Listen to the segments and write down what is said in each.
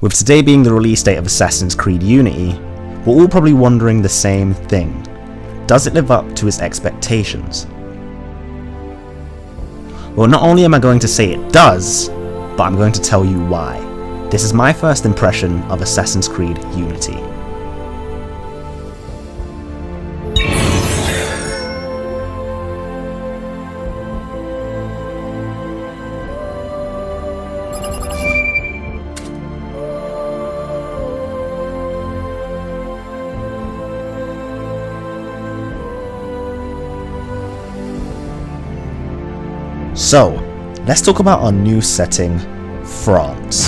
With today being the release date of Assassin's Creed Unity, we're all probably wondering the same thing. Does it live up to its expectations? Well, not only am I going to say it does, but I'm going to tell you why. This is my first impression of Assassin's Creed Unity. So, let's talk about our new setting, France.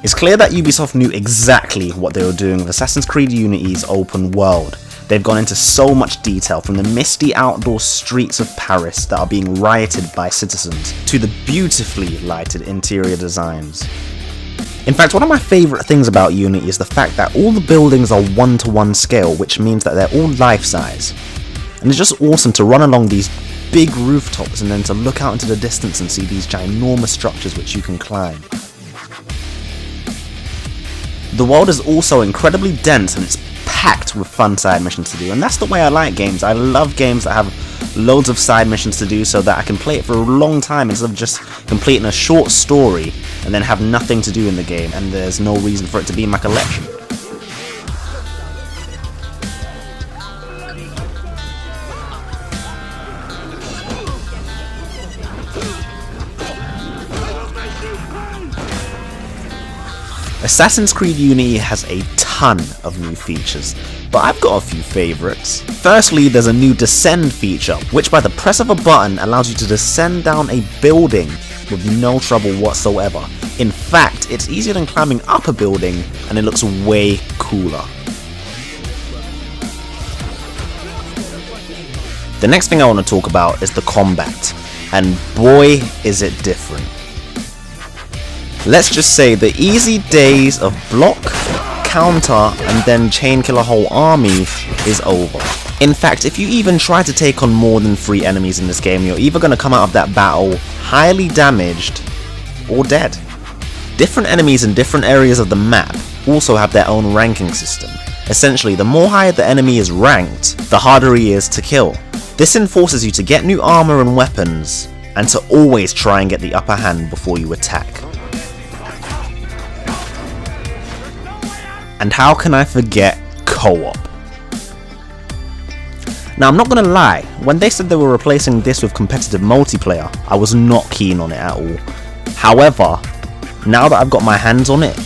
It's clear that Ubisoft knew exactly what they were doing with Assassin's Creed Unity's open world. They've gone into so much detail, from the misty outdoor streets of Paris that are being rioted by citizens, to the beautifully lighted interior designs. In fact, one of my favourite things about Unity is the fact that all the buildings are 1-to-1 scale, which means that they're all life-size. And it's just awesome to run along these big rooftops and then to look out into the distance and see these ginormous structures which you can climb. The world is also incredibly dense and it's packed with fun side missions to do, and that's the way I like games. I love games that have loads of side missions to do so that I can play it for a long time instead of just completing a short story and then have nothing to do in the game and there's no reason for it to be in my collection. Assassin's Creed Unity has a ton of new features, but I've got a few favourites. Firstly, there's a new descend feature, which by the press of a button allows you to descend down a building with no trouble whatsoever. In fact, it's easier than climbing up a building and it looks way cooler. The next thing I want to talk about is the combat, and boy is it different. Let's just say the easy days of block, counter, and then chain kill a whole army is over. In fact, if you even try to take on more than 3 enemies in this game, you're either going to come out of that battle highly damaged or dead. Different enemies in different areas of the map also have their own ranking system. Essentially, the more higher the enemy is ranked, the harder he is to kill. This enforces you to get new armor and weapons, and to always try and get the upper hand before you attack. And how can I forget co-op? Now, I'm not gonna lie, when they said they were replacing this with competitive multiplayer, I was not keen on it at all. However, now that I've got my hands on it,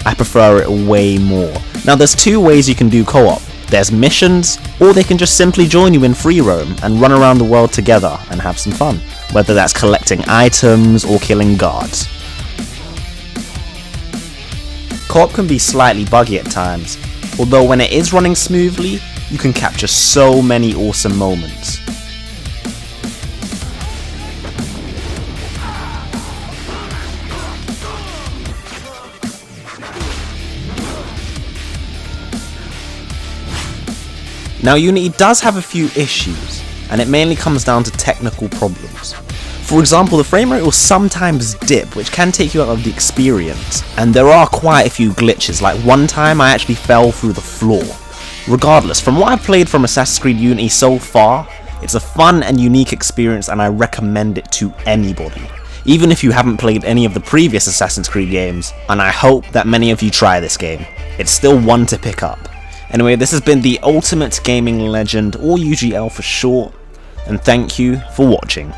I prefer it way more. Now, there's 2 ways you can do co-op. There's missions, or they can just simply join you in free roam and run around the world together and have some fun, whether that's collecting items or killing guards. Co-op can be slightly buggy at times, although when it is running smoothly, you can capture so many awesome moments. Now, Unity does have a few issues, and it mainly comes down to technical problems. For example, the frame rate will sometimes dip, which can take you out of the experience, and there are quite a few glitches, like one time I actually fell through the floor. Regardless, from what I've played from Assassin's Creed Unity so far, it's a fun and unique experience and I recommend it to anybody, even if you haven't played any of the previous Assassin's Creed games, and I hope that many of you try this game. It's still one to pick up. Anyway, this has been the Ultimate Gaming Legend, or UGL for short, and thank you for watching.